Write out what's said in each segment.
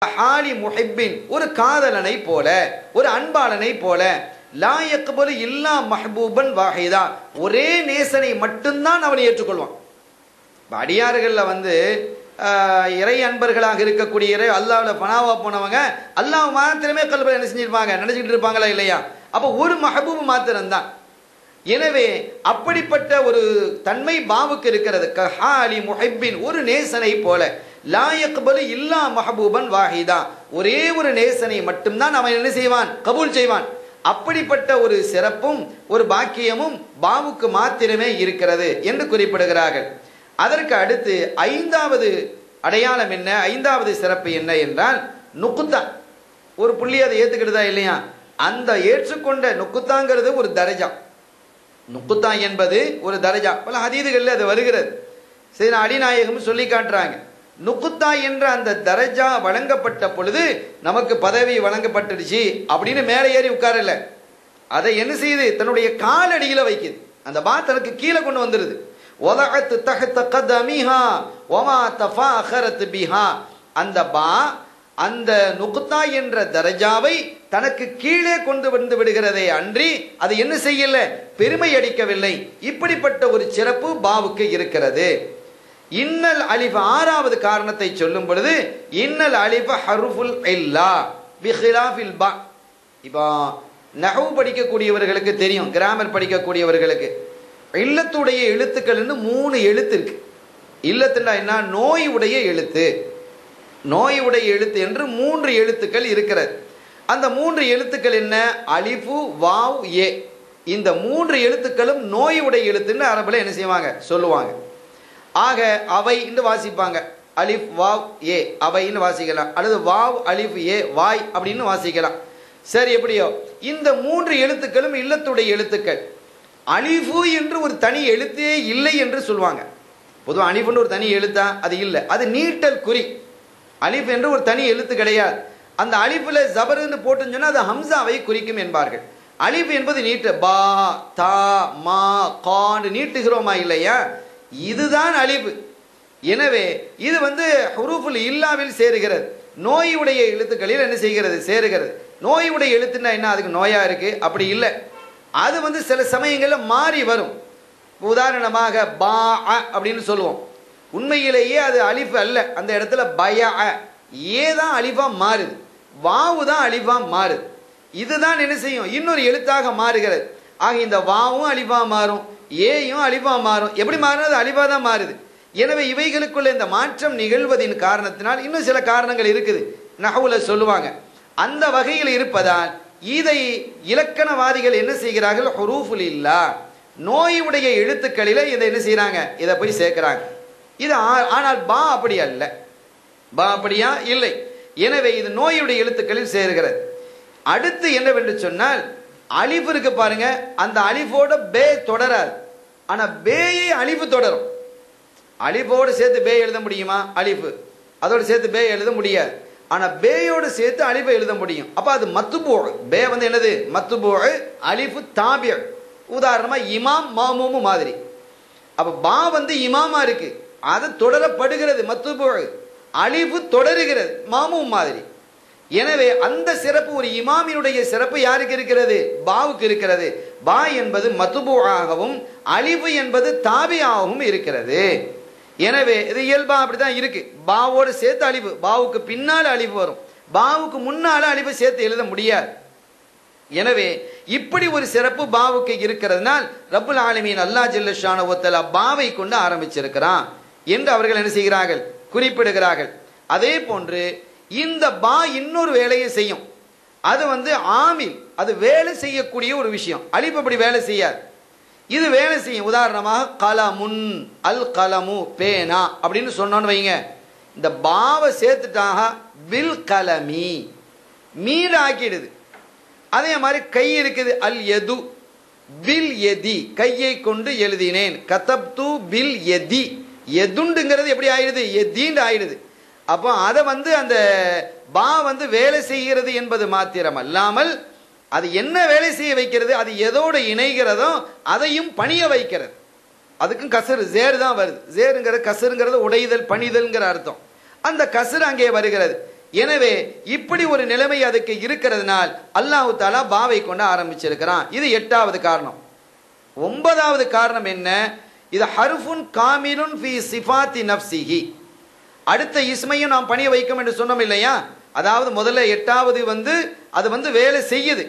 ஹாலி முஹிப்பின் ஒரு காதலனை போல ஒரு அன்பாளனை போல லா யக்பலு இல்லா மஹ்பூபன் வாஹிதா ஒரே நேசனை மட்டும்தான் அவன் ஏற்றுக்கொள்வான். அடியார்கள்ல இறை அன்பர்களாக இருக்கக்கூடிய அல்லாஹ்ல பனாவா போனவங்க அல்லாஹ் மாத்திரமே கல்வியை என்ன செஞ்சிருப்பாங்க, நினைச்சிட்டு இருப்பாங்களா இல்லையா? அப்ப ஒரு மஹபூப் மாத்திரம்தான். எனவே அப்படிப்பட்ட ஒரு தன்மை பாவுக்கு இருக்கிறது. கஹாலி முஹிப்பின் ஒரு நேசனை போல லா யக்பலு இல்லா மஹபூபன் வாஹிதா ஒரே ஒரு நேசனை மட்டும்தான் அவன் என்ன செய்வான், கபூல் செய்வான். அப்படிப்பட்ட ஒரு சிறப்பும் ஒரு பாக்கியமும் பாவுக்கு மாத்திரமே இருக்கிறது என்று குறிப்பிடுகிறார்கள். அதற்கு அடுத்து ஐந்தாவது அடையாளம் என்ன, ஐந்தாவது சிறப்பு என்ன என்றால் நுக்குத்தா. ஒரு புள்ளி அதை ஏத்துக்கிட்டதா இல்லையா? அந்த ஏற்றுக்கொண்ட நுக்குத்தாங்கிறது ஒரு தரஜா. நுக்குத்தா என்பது ஒரு தரஜா. பல ஹதீதுகளில் அது வருகிறது. சரி, அடிநாயகம் சொல்லி காட்டுறாங்க. நுக்குத்தா என்ற அந்த தரஜா வழங்கப்பட்ட பொழுது நமக்கு பதவி வழங்கப்பட்டுடுச்சு அப்படின்னு மேலே ஏறி உட்காரல. அதை என்ன செய்யுது, தன்னுடைய காலடியில வைக்குது. அந்த பா தனக்கு கீழே கொண்டு வந்துருது. வதஅத் தஹத கதமிஹா வமா தஃபாஹரத் பிஹா. அந்த பா அந்த நுக்தா என்ற தரஜாவை தனக்கு கீழே கொண்டு வந்து விடுகிறதே அன்றி அது என்ன செய்யல, பெருமை அடிக்கவில்லை. இப்படிப்பட்ட ஒரு சிறப்பு பாவுக்கு இருக்கிறது. இன்னல் அலிஃப் ஆறாவது காரணத்தை சொல்லும் பொழுது இன்னல் அலிஃப் ஹர்ஃபுல் இல்லா பிஹிலாஃபில் பா. இப்போ நஹவு படிக்கக்கூடியவர்களுக்கு தெரியும், கிராமர் படிக்கக்கூடியவர்களுக்கு இல்லத்துடைய எழுத்துக்கள்னு 3 எழுத்து இருக்கு. இல்லத்துனா என்ன, நோய் உடைய எழுத்து. நோய் உடைய எழுத்து என்று 3 எழுத்துக்கள் இருக்கிறது. அந்த 3 எழுத்துக்கள் என்ன, அலிஃபு வாவ் ஏ. இந்த 3 எழுத்துக்களும் நோய் உடைய எழுத்துன்னு அரபுல என்ன செய்வாங்க, சொல்லுவாங்க. ஆக அவை என்று வாசிப்பாங்க. அலிஃப் வாவ் ஏ அவைன்னு வாசிக்கலாம், அல்லது வாவ் அலிஃப் ஏ வாய் அப்படின்னு வாசிக்கலாம். சரி, எப்படியோ இந்த 3 எழுத்துக்களும் இல்லத்துடைய எழுத்துக்கள். அலிஃபு என்று ஒரு தனி எழுத்தே இல்லை என்று சொல்லுவாங்க. பொதுவாக அலிஃபுன்னு ஒரு தனி எழுத்தா, அது இல்லை, அது நீட்டல் குறி. அலிஃப் என்று ஒரு தனி எழுத்து கிடையாது. அந்த அலிஃபுல ஜபர்னு போட்டுன்னு சொன்னா அது ஹம்சாவை குறிக்கும் என்பார்கள். அலிஃப் என்பது நீட்டு, பா தா மா கான்னு நீட்டுகிறோமா இல்லையா, இதுதான் அலிஃப். எனவே இது ஹுரூஃபுல் இல்லாவில் சேருகிறது, நோயுடைய எழுத்துக்களில் என்ன செய்கிறது, சேருகிறது. நோயுடைய எழுத்துன்னா என்ன, அதுக்கு நோயா இருக்கு அப்படி இல்லை. அது சில சமயங்களில் மாறி வரும். உதாரணமாக பா அப்படின்னு சொல்லுவோம், உண்மையிலேயே அது அலிஃப் அல்ல. அந்த இடத்துல பய ஏதான் அலிஃபா மாறுது, வாவு தான் அலிஃபா மாறுது. இதுதான் என்ன செய்யும், இன்னொரு எழுத்தாக மாறுகிறது. ஆக இந்த வாவும் அலிஃபா மாறும், ஏயும் அலிஃபா மாறும். எப்படி மாறுறது, அலிஃபா தான் மாறுது. எனவே இவைகளுக்குள்ள இந்த மாற்றம் நிகழ்வதின் காரணத்தினால் இன்னும் சில காரணங்கள் இருக்குது, நஹவுல சொல்லுவாங்க. அந்த வகையில் இருப்பதால் இதை இலக்கணவாதிகள் என்ன செய்கிறார்கள், ஹுரூஃபுல் இல்லா நோயுடைய எழுத்துக்களில இதை என்ன செய்யறாங்க, இதை போய் சேர்க்கிறாங்க. இது ஆனால் பா அப்படி அல்ல, பா அப்படியா இல்லை. எனவே இது நோயுடைய எழுத்துக்களில் சேர்கிறது. அடுத்து என்னவென்று சொன்னால் அலிஃப் இருக்கு பாருங்க, அந்த அலிஃபோட பே தொடராது, ஆனா பேயை அலிஃபு தொடரும். அலிஃபோடு சேர்த்து பே எழுத முடியுமா, அலிஃபு அதோடு சேர்த்து பே எழுத முடியாது. ஆனா பேயோடு சேர்த்து அலிஃபை எழுத முடியும். அப்ப அது மத்துபூ. பே என்னது, மத்துபூ. அலிஃபு தாபிய. உதாரணமா இமாம் மாமூமு மாதிரி. அப்ப பா இமாமா இருக்கு, அது தொடரப்படுகிறது மத்துபூ. அலிஃபு தொடருகிறது மாமூம் மாதிரி. எனவே அந்த சிறப்பு, ஒரு இமாமினுடைய சிறப்பு யாருக்கு இருக்கிறது, பாவுக்கு இருக்கிறது. பா என்பது மத்துபூஆகவும் அலிஃபு என்பது தாபியாகவும் இருக்கிறது. எனவே இது இயல்பா அப்படிதான் இருக்கு. பாவோடு சேர்த்து அலிஃபு, பாவுக்கு பின்னால அலிஃபு வரும், பாவுக்கு முன்னால அலிஃபு சேர்த்து எழுத முடியாது. எனவே இப்படி ஒரு சிறப்பு பாவுக்கு இருக்கிறதுனால் ரப்புல் ஆலமீன் அல்லாஹ் ஜல்ல ஷானஹு வ தஆலா பாவை கொண்டு ஆரம்பிச்சிருக்கிறான் என்று அவர்கள் என்ன செய்கிறார்கள், குறிப்பிடுகிறார்கள். அதே போன்று இந்த பா இன்னொரு வேலையை செய்யும். அது ஆமில், அது வேலை செய்யக்கூடிய ஒரு விஷயம். அலிஃப் அப்படி வேலை செய்யாது, இது வேலை செய்யும். உதாரணமாக கலமுன், அல் கலமு பேனா அப்படின்னு சொன்னோன்னு வைங்க, இந்த பாவை சேர்த்துட்டாக வில் கலமி மீற ஆக்கிடுது. அதே மாதிரி கை இருக்குது, அல் எது வில் எதி கையை கொண்டு எழுதினேன், கதப்து பில் எதி எதுண்டுங்கிறது எப்படி ஆயிடுது, எதீண்டு ஆயிடுது. அப்போ அதை அந்த பா வேலை செய்கிறது என்பது மாத்திரம் அல்லாமல் அது என்ன வேலை செய்ய வைக்கிறது, அது எதோடு இணைகிறதோ அதையும் பணிய வைக்கிறது. அதுக்கும் கசரு ஜேர் தான் வருது. ஜேருங்கிறது கசருங்கிறது உடைதல் பணிதல்ங்கிற அர்த்தம். அந்த கசர் அங்கே வருகிறது. எனவே இப்படி ஒரு நிலைமை அதுக்கு இருக்கிறதுனால் அல்லாஹு தஆலா பாவை கொண்டு ஆரம்பிச்சிருக்கிறான். இது 8வது காரணம். 9வது காரணம் என்ன? இது ஹர்ஃபுன் காமிலுன் ஃபீ சிஃபாத்தி நஃப்ஸிஹி. அடுத்த இஸ்மையும் நாம் பணிய வைக்கும் என்று சொன்னோம் இல்லையா? அதாவது முதல்ல 8வது அது வேலை செய்யுது.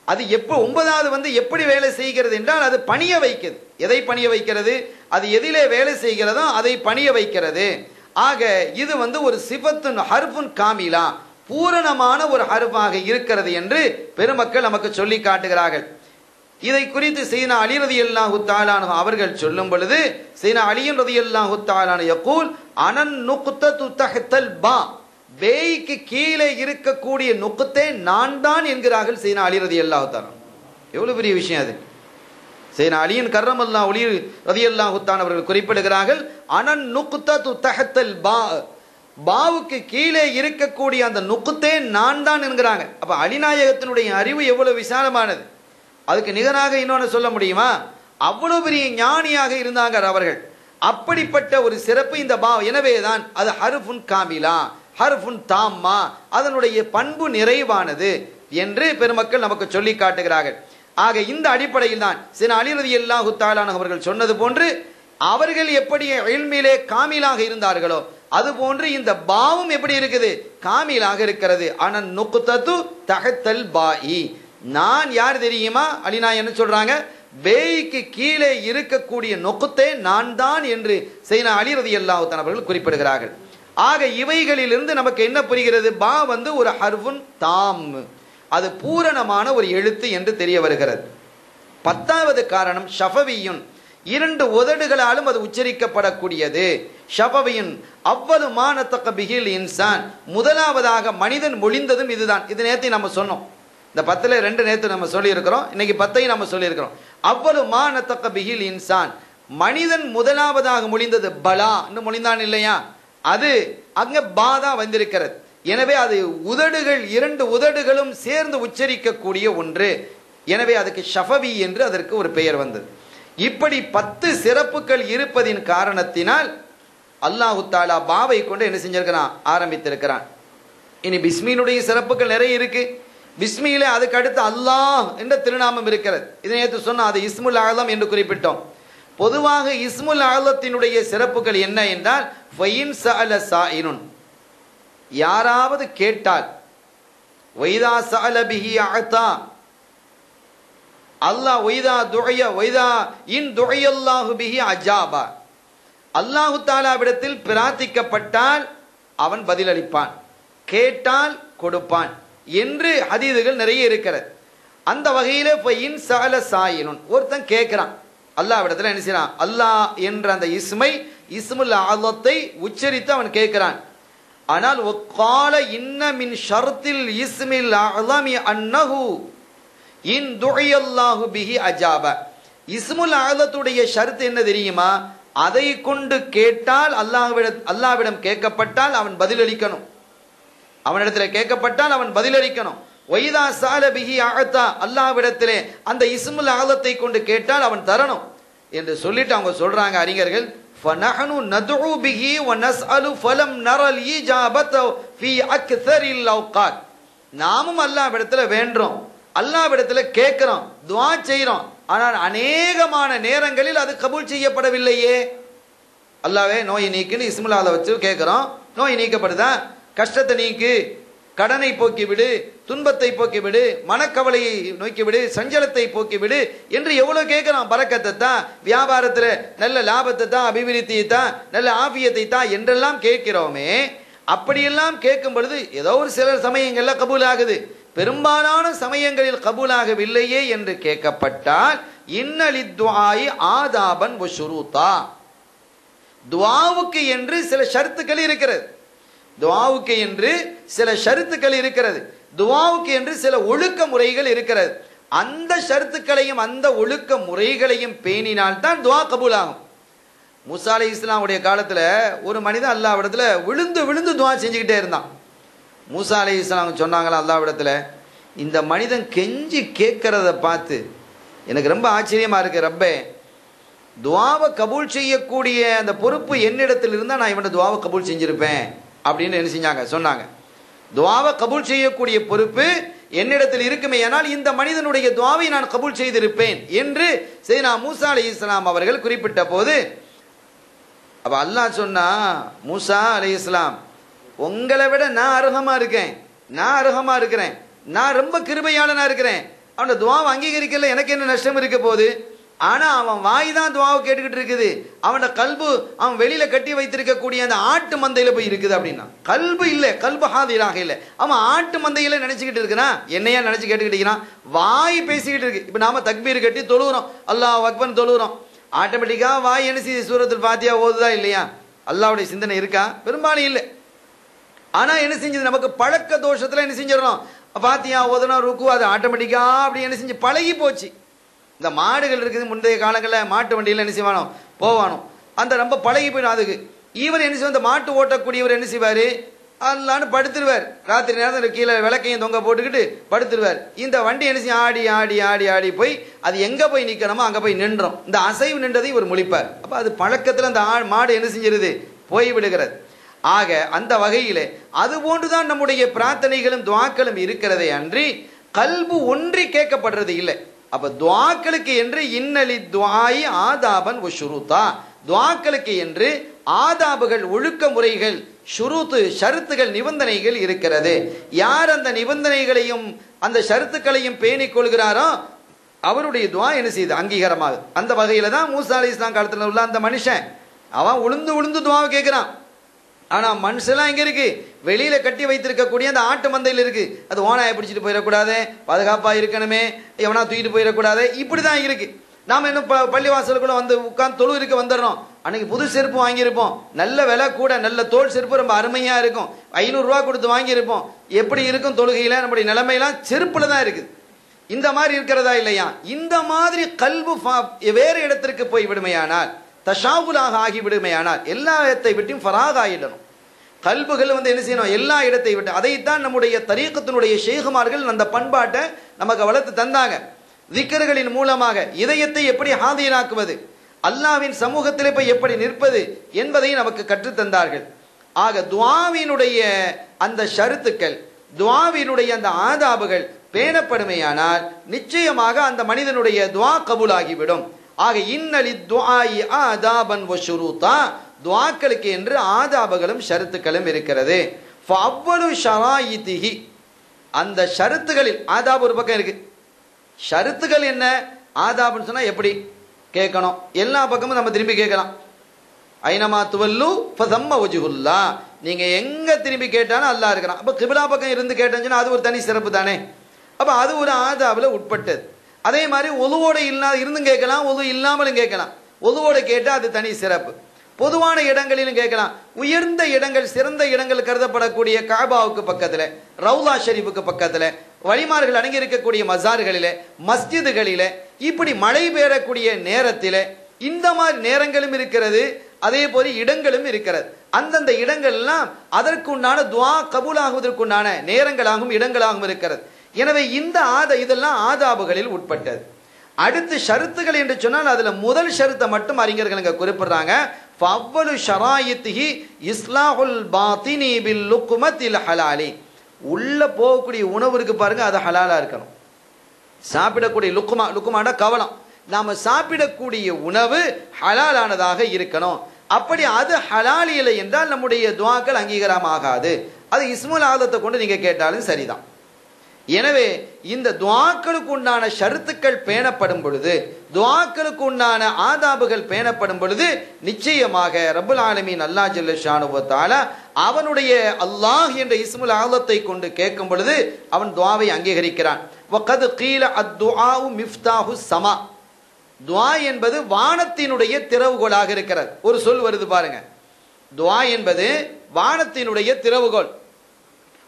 அது எப்போ 9வது எப்படி வேலை செய்கிறது என்றால் அது பணிய வைக்கிறது. எதை பணிய வைக்கிறது? அது எதிலே வேலை செய்கிறதோ அதை பணிய வைக்கிறது. ஆக இது ஒரு சிஃபத்துன் ஹர்ஃபுன் காமிலா, பூரணமான ஒரு ஹர்ஃபாக இருக்கிறது என்று பெருமக்கள் நமக்கு சொல்லி காட்டுகிறார்கள். இதை குறித்து சையதுனா அலி ரலியல்லாஹு தஆலா அன்ஹு அவர்கள் சொல்லும் பொழுது, சையதுனா அலி ரலியல்லாஹு தஆலா அன்ஹு யகூல் அனன் நுக்தத்து தஹ்தல் பா, பேய்க்கு கீழே இருக்கக்கூடிய நுக்தே நான் தான் என்கிறார்கள் சையதுனா அலி ரலியல்லாஹு தஆலா. எவ்வளவு பெரிய விஷயம் அது! சையதுனா அலியின் கர்ரமல்லாஹு வலி ரலியல்லாஹு தஆலா அவர்கள் குறிப்பிடுகிறார்கள், அனன் நுக்தத்து தஹ்தல் பா, பாவுக்கு கீழே இருக்கக்கூடிய அந்த நுக்தே நான் தான் என்கிறாங்க. அப்ப அலிநாயகத்தினுடைய அறிவு எவ்வளவு விசாலமானது! அதுக்கு நிகராக இன்னொன்னு சொல்ல முடியுமா? அவ்வளவு பெரிய ஞானியாக இருந்தாங்க அவர்கள். அப்படிப்பட்ட ஒரு சிறப்பு இந்த பா. எனவேதான் அது ஹர்ஃபுன் காமிலா, ஹர்ஃபுன் தாம்மா, அதனுடைய பண்பு நிறைவானது என்று பெருமக்கள் நமக்கு சொல்லி காட்டுகிறார்கள். ஆக இந்த அடிப்படையில் தான் சையதுனா அலி ரலியல்லாஹு தஆலா அவர்கள் சொன்னது போன்று அவர்கள் எப்படி இல்மிலே காமிலாக இருந்தார்களோ அதுபோன்று இந்த பாவும் எப்படி இருக்குது? காமிலாக இருக்கிறது. அனன் நுக்தத்து தஹ்தல் பாஇ, நான் யார் தெரியுமா? அலினா என்ன சொல்றாங்க? பேய்க்கு கீழே இருக்கக்கூடிய நுக்தே நான் தான் என்று சையதுனா அலி ரலியல்லாஹு தஆலா அவர்கள் குறிப்பிடுகிறார்கள். ஆக இவைகளிலிருந்து நமக்கு என்ன புரிகிறது? பா ஒரு ஹர்ஃபுன் தாம், அது பூரணமான ஒரு எழுத்து என்று தெரிய வருகிறது. 10வது காரணம் ஷஃபவியுன், 2 உதடுகளாலும் அது உச்சரிக்கப்படக்கூடியது. ஷஃபவியுன் அவ்வளவு மானத்தக பிஹில் இன்சான், முதலாவதாக மனிதன் மொழிந்ததும் இதுதான். இது நேத்து நம்ம சொன்னோம். இந்த 10ல 2 நேத்து நம்ம சொல்லி இருக்கிறோம், இன்னைக்கு 10ஐ நம்ம சொல்லி இருக்கிறோம். அவ்வளவு மானத்தக பிஹில் இன்சான், மனிதன் முதலாவதாக மொழிந்தது பலா என்று மொழிந்தான் இல்லையா? அது அங்க பாதா வந்திருக்கிறது. எனவே அது உதடுகள் 2 உதடுகளும் சேர்ந்து உச்சரிக்கக்கூடிய ஒன்று. எனவே அதுக்கு ஷஃபவி என்று அதற்கு ஒரு பெயர் வந்தது. இப்படி 10 சிறப்புகள் இருப்பதின் காரணத்தினால் அல்லாஹு தஆலா பாவை கொண்டு என்ன செஞ்சிருக்கிறான்? ஆரம்பித்திருக்கிறான். இனி பிஸ்மியினுடைய சிறப்புகள் நிறைய இருக்கு. பிஸ்மியிலே அதுக்கு அடுத்து அல்லாஹ் என்ற திருநாமம் இருக்கிறது. இதை நேற்று சொன்ன அது இஸ்முல் ஆலம் என்று குறிப்பிட்டோம். பொதுவாக இஸ்முல் ஆலத்தினுடைய சிறப்புகள் என்ன என்றால், ஃபயின் சஅல சாயினுன், யாராவது கேட்டால், வைதா சஅல பிஹி அஅதா, அல்லாஹ் வைதா துஅய வைதா இன் துஅயல்லாஹு பிஹி அஜாபா, அல்லாஹு தஆலாவிடத்தில் பிரார்த்திக்கப்பட்டால் அவன் பதிலளிப்பான், கேட்டால் கொடுப்பான் என்று ஹதீதுகள் நிறைய இருக்கிறது. அந்த வகையில ஃபயின் சஅல சாயினுன், ஒருத்தன் கேட்கிறான் அல்லாஹ்விடத்தில், என்ன செய்யறான்? அல்லாஹ் என்ற அந்த இஸ்முல் ஆலத்தை உச்சரித்து அவன் கேட்கிறான். ஆனால் வகால இன்ன மின் ஷர்த்தில் இஸ்மில் அஸமி அன்னஹு இன் துஅயல்லாஹு பிஹி அஜாப, இஸ்முல் ஆலத்துடைய ஷர்த் என்ன தெரியுமா? அதை கொண்டு கேட்டால் அல்லாஹ்விடம் கேட்கப்பட்டால் அவன் பதிலளிக்கணும், அவனிடத்தில் கேட்கப்பட்டால் அவன் பதிலளிக்கணும். வைதா சால பிஹி அஅதா, அல்லாஹ்விடத்திலே அந்த இஸ்முல் ஆலத்தை கொண்டு கேட்டால் அவன் தரணும் என்று சொல்லிட்டு அவங்க சொல்றாங்க அறிஞர்கள், ஃபனஹனு நதுஉ பிஹி வ நஸ்அலு ஃபலம் நரல் இஜாபத ஃபீ அக்ஸரில் அவ்காத், நாமும் அல்லாஹ்விடத்தில் வேண்டோம், அல்லாஹ்விடத்தில் கேட்கிறோம், துஆ செய்றோம், ஆனால் அநேகமான நேரங்களில் அது கபூல் செய்யப்படவில்லையே. அல்லாஹ்வே நோயை நீக்குன்னு இஸ்முல் ஆல வச்சு கேட்கிறோம், நோய் நீக்கப்படுதா? கஷ்டத்தை நீக்கு, கடனை போக்கிவிடு, துன்பத்தை போக்கிவிடு, மனக்கவலையை நோக்கிவிடு, சஞ்சலத்தை போக்கிவிடு என்று எவ்வளவு கேட்கிறோம். பரக்கத்தை தான், வியாபாரத்தில் நல்ல லாபத்தை தான், அபிவிருத்தியை தான், நல்ல ஆபியத்தை தான் என்றெல்லாம் கேட்கிறோமே. அப்படியெல்லாம் கேட்கும் பொழுது ஏதோ ஒரு சில சமயங்கள்ல கபூல் ஆகுது, பெரும்பாலான சமயங்களில் கபூலாகவில்லையே என்று கேட்கப்பட்டால் இன்னலித்துஆஇ ஆதாபன் வ ஷுரூதா, துஆவுக்கு என்று சில ஷர்த்துக்கள் இருக்கிறது, துஆவுக்கு என்று சில ஷர்த்துக்கள் இருக்கிறது, துஆவுக்கு என்று சில ஒழுக்க முறைகள் இருக்கிறது. அந்த ஷர்த்துக்களையும் அந்த ஒழுக்க முறைகளையும் பேணினால்தான் துஆ கபூல் ஆகும். மூசா அலைஹிஸ்ஸலாமுடைய காலத்துல ஒரு மனிதன் அல்லாஹ்விடத்துல விழுந்து விழுந்து துஆ செஞ்சுக்கிட்டே இருந்தான். மூசா அலைஹிஸ்ஸலாம் சொன்னாங்களா அல்லாஹ்விடத்துல, இந்த மனிதன் கெஞ்சி கேட்கறத பார்த்து எனக்கு ரொம்ப ஆச்சரியமா இருக்கு ரப்பே, துஆவை கபூல் செய்யக்கூடிய அந்த பொறுப்பு என்னிடத்தில் இருந்தால் நான் இவனை துஆவை கபூல் செஞ்சிருப்பேன் அப்படின்னு என்ன செஞ்சாங்க சொன்னாங்க. துஆவை கபூல் செய்யக்கூடிய பொறுப்பு என்னிடத்தில் இருக்குமே, ஆனால் இந்த மனிதனுடைய துஆவை நான் கபூல் செய்திருப்பேன் என்று சையதுனா மூசா அலைஹிஸ்ஸலாம் அவர்கள் குறிப்பிட்ட போது, அப்ப அல்லாஹ் சொன்னா, மூசா அலைஹிஸ்ஸலாம், உங்களை விட நான் அருகமா இருக்கிறேன், நான் ரொம்ப கிருபையாளனா இருக்கிறேன். அவனோட துஆவை அங்கீகரிக்கல, எனக்கு என்ன நஷ்டம் இருக்க போகுது? ஆனா அவன் வாய் தான் துஆவை கேட்டுக்கிட்டு இருக்குது, அவனோட கல்பு அவன் வெளியில கட்டி வைத்திருக்கக்கூடிய அந்த ஆட்டு மந்தையில போய் இருக்குது அப்படின்னா. கல்பு இல்ல, கல்பு ஹாதிராக இல்ல, அவன் ஆட்டு மந்தையில நினைச்சுக்கிட்டு இருக்கிறான். என்னையா நினைச்சு கேட்டுக்கிட்டு இருக்கிறான்? வாய் பேசிக்கிட்டு இருக்கு. இப்ப நாம தக்பீர் கட்டி தொழுகிறோம், அல்லாஹ் அக்பர் தொழுகிறோம், ஆட்டோமேட்டிக்கா வாய் என்ன செய்யுது? சூரத்துல் ஃபாத்திஹா ஓதுதா இல்லையா? அல்லாஹ்வுடைய சிந்தனை இருக்கா? பெரும்பாலும் இல்லை. ஆனா என்ன செஞ்சது? நமக்கு பழக்க தோஷத்துல என்ன செஞ்சிடறோம்? ஃபாத்திஹா ஓதுனா ருக்கு, அது ஆட்டோமேட்டிக்கா அப்படி என்ன செஞ்சு பழகி போச்சு. இந்த மாடுகள் இருக்குது, முந்தைய காலங்களில் மாட்டு வண்டியில் என்ன செய்வானோ போவானோ, அந்த ரொம்ப பழகி போயிடும். அதுக்கு இவர் என்ன செய்வார்? இந்த மாட்டு ஓட்டக்கூடியவர் என்ன செய்வார்? அல்லான்னு படுத்துருவார். ராத்திரி நேரத்தில் கீழே விளக்கையும் தொங்க போட்டுக்கிட்டு படுத்துருவார். இந்த வண்டி என்ன செய்யும்? ஆடி ஆடி ஆடி ஆடி போய் அது எங்கே போய் நிற்கணுமோ அங்கே போய் நின்றோம். இந்த அசைவு நின்றதை இவர் முழிப்பார். அப்போ அது பழக்கத்தில் அந்த மாடு என்ன செஞ்சிருது? போய் விடுகிறது. ஆக அந்த வகையிலே அதுபோன்றுதான் நம்முடைய பிரார்த்தனைகளும் துஆக்களும் இருக்கிறதே அன்றி கல்பு ஒன்றி கேட்கப்படுறது இல்லை. அப்ப துஆக்களுக்கு என்று இன்னலி துஆஇ ஆதாபன் வ ஷுரூதா, துஆக்களுக்கு என்று ஆதாபுகள், ஒழுக்க முறைகள், ஷுரூத்து ஷருத்துகள், நிபந்தனைகள் இருக்கிறது. யார் அந்த நிபந்தனைகளையும் அந்த ஷருத்துக்களையும் பேணிக் கொள்கிறாரோ அவருடைய துஆ என்ன செய்யுது? அங்கீகாரமாகுது. அந்த வகையில தான் மூசா அலைஹிஸ்ஸலாம் காலத்தில் உள்ள அந்த மனுஷன் அவன் உளுந்து உளுந்து துஆவை கேட்கிறான். ஆனா மனுஷெல்லாம் எங்க இருக்கு? வெளியில கட்டி வைத்திருக்கக்கூடிய அந்த ஆட்டு மந்தையில் இருக்கு. அது ஓனாயை பிடிச்சிட்டு போயிடக்கூடாது, பாதுகாப்பா இருக்கணுமே, எவனா தூக்கிட்டு போயிடக்கூடாது, இப்படிதான் இருக்கு. நாம இன்னும் பள்ளிவாசலுக்குள்ள வந்து உட்கார்ந்து தொழு இருக்க வந்துடுறோம். அன்னைக்கு புது செருப்பு வாங்கியிருப்போம், நல்ல விலை கூட, நல்ல தோல் செருப்பு ரொம்ப அருமையா இருக்கும், 500 ரூபா கொடுத்து வாங்கியிருப்போம். எப்படி இருக்கும் தொழுகையில? நம்முடைய நிலைமையெல்லாம் செருப்புல தான் இருக்குது. இந்த மாதிரி இருக்கிறதா இல்லையா? இந்த மாதிரி கல்பு வேறு இடத்திற்கு போய் விடுமையானால், தஷாவுலாக ஆகி விடுமையானால், எல்லா இடத்தை விட்டும் ஃபராக் ஆகிடணும். கல்புகள் வந்து என்ன செய்யணும்? எல்லா இடத்தை விட்டு. அதைத்தான் நம்முடைய தரீக்கத்தினுடைய ஷேகுமார்கள் அந்த பண்பாட்டை நமக்கு வளர்த்து தந்தாங்க. திக்ர்களின் மூலமாக இதயத்தை எப்படி ஹாதிராக்குவது, அல்லாஹ்வின் சமூகத்திலே போய் எப்படி நிற்பது என்பதை நமக்கு கற்றுத்தந்தார்கள். ஆக துஆவினுடைய அந்த ஷருத்துக்கள், துஆவினுடைய அந்த ஆதாபுகள் பேணப்படுமையானால் நிச்சயமாக அந்த மனிதனுடைய துஆ கபூலாகிவிடும். ஆக இன்னலி துஆஇ ஆதாபன் வ ஷுரூதா, துஆக்களுக்கு என்று ஆதாபுகளும் ஷருத்துக்களும் இருக்கிறது. ஃபஅவ்வலு ஷராயிதிஹி, அந்த ஷருத்துகளில் ஆதாப் ஒரு பக்கம் இருக்கு. ஷருத்துகள் என்ன? ஆதாப்னு சொன்னா எப்படி கேட்கணும்? எல்லா பக்கமும் நம்ம திரும்பி கேட்கலாம். ஐனமா துவல்லு ஃபதம்ம வஜ்ஹுல்லாஹ், நீங்க எங்க திரும்பி கேட்டாலும் அல்லாஹ் இருக்கிறான். அப்ப கிப்லா பக்கம் இருந்து கேட்டேன்னு அது ஒரு தனி சிறப்பு தானே. அப்ப அது ஒரு ஆதாபுல உட்பட்டது. அதே மாதிரி ஒதுவோட இருந்தும் கேட்கலாம், ஒது இல்லாமலும் கேட்கலாம். ஒதுவோட கேட்டால் அது தனி சிறப்பு. பொதுவான இடங்களிலும் கேட்கலாம். உயர்ந்த இடங்கள், சிறந்த இடங்கள் கருதப்படக்கூடிய காபாவுக்கு பக்கத்தில், ரவுலா ஷரீஃபுக்கு பக்கத்தில், வழிமார்கள் அடங்கி இருக்கக்கூடிய மசார்களில், மஸ்ஜிதுகளில், இப்படி மழை பெய்யக்கூடிய நேரத்தில் இந்த மாதிரி நேரங்களும் இருக்கிறது. அதே போல இடங்களும் இருக்கிறது. அந்தந்த இடங்கள்லாம் அதற்குண்டான துஆ கபூலாகுவதற்குண்டான நேரங்களாகவும் இடங்களாகவும் இருக்கிறது. எனவே இந்த இதெல்லாம் ஆதாபுகளில் உட்பட்டது. அடுத்து ஷருத்துகள் என்று சொன்னால் அதுல முதல் ஷருத்தை மட்டும் அறிஞர்கள் இங்க குறிப்பிடுறாங்க. ஃபவ்வலு ஷராயித்திஹி இஸ்லாஹுல் பாத்தினி பில் லுக்மத்தில் ஹலாலி, உள்ள போகக்கூடிய உணவு இருக்கு பாருங்க, அது ஹலாலா இருக்கணும். சாப்பிடக்கூடிய லுக்குமானா கவலம், நாம சாப்பிடக்கூடிய உணவு ஹலாலானதாக இருக்கணும். அப்படி அது ஹலால் இல்லை என்றால் நம்முடைய துஆக்கள் அங்கீகாரமாகாது. அது இஸ்முல் ஆதத்தை கொண்டு நீங்க கேட்டாலும் சரிதான். எனவே இந்த துஆக்களுக்கு உண்டான ஷருத்துக்கள் பேணப்படும் பொழுது, துஆக்களுக்கு உண்டான ஆதாபுகள் பேணப்படும் பொழுது நிச்சயமாக ரப்பல் ஆலமீன் அல்லாஹ் ஜல்ல ஷானுஹு வ தஆலா அவனுடைய அல்லாஹ் என்ற இஸ்முல் ஆதத்தை கொண்டு கேட்கும் பொழுது அவன் துஆவை அங்கீகரிக்கிறான். வகத் கீல அத்துஆஉ மிஃப்தாஹு ஸமா, துஆ என்பது வானத்தினுடைய திறவுகோலாக இருக்கிறது. ஒரு சொல் வருது பாருங்க, துஆ என்பது வானத்தினுடைய திறவுகோல்.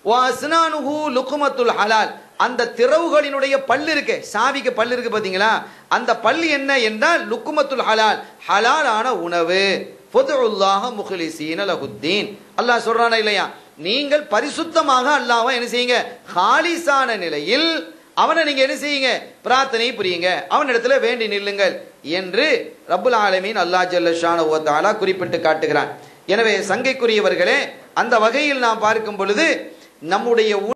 வஅஸ்னானுஹு லுக்மத்துல் ஹலால், அந்த திறவுகளினுடைய பல்லு இருக்கு, சாவிக்கு பல்லு இருக்கு பாத்தீங்களா, அந்த பல்லு என்ன என்றால் லுக்மத்துல் ஹலால், ஹலாலான உணவு. ஃபதுல்லாஹ முக்லிஸீன லஹுத்தீன், அல்லாஹ் சொல்றானா இல்லையா? நீங்கள் பரிசுத்தமாக அல்லாஹ்வை என்ன செய்யுங்க? காலிசான நிலையில் அவனை நீங்க என்ன செய்யுங்க? பிரார்த்தனை புரியுங்க, அவனிடத்துல வேண்டி நில்லுங்கள் என்று ரப்புல் ஆலமீன் அல்லாஹ் ஜல்ல ஷானுஹு வ தஆலா குறிப்பிட்டு காட்டுகிறான். எனவே சங்கைக்குரியவர்களே, அந்த வகையில் நாம் பார்க்கும் பொழுது நம்முடைய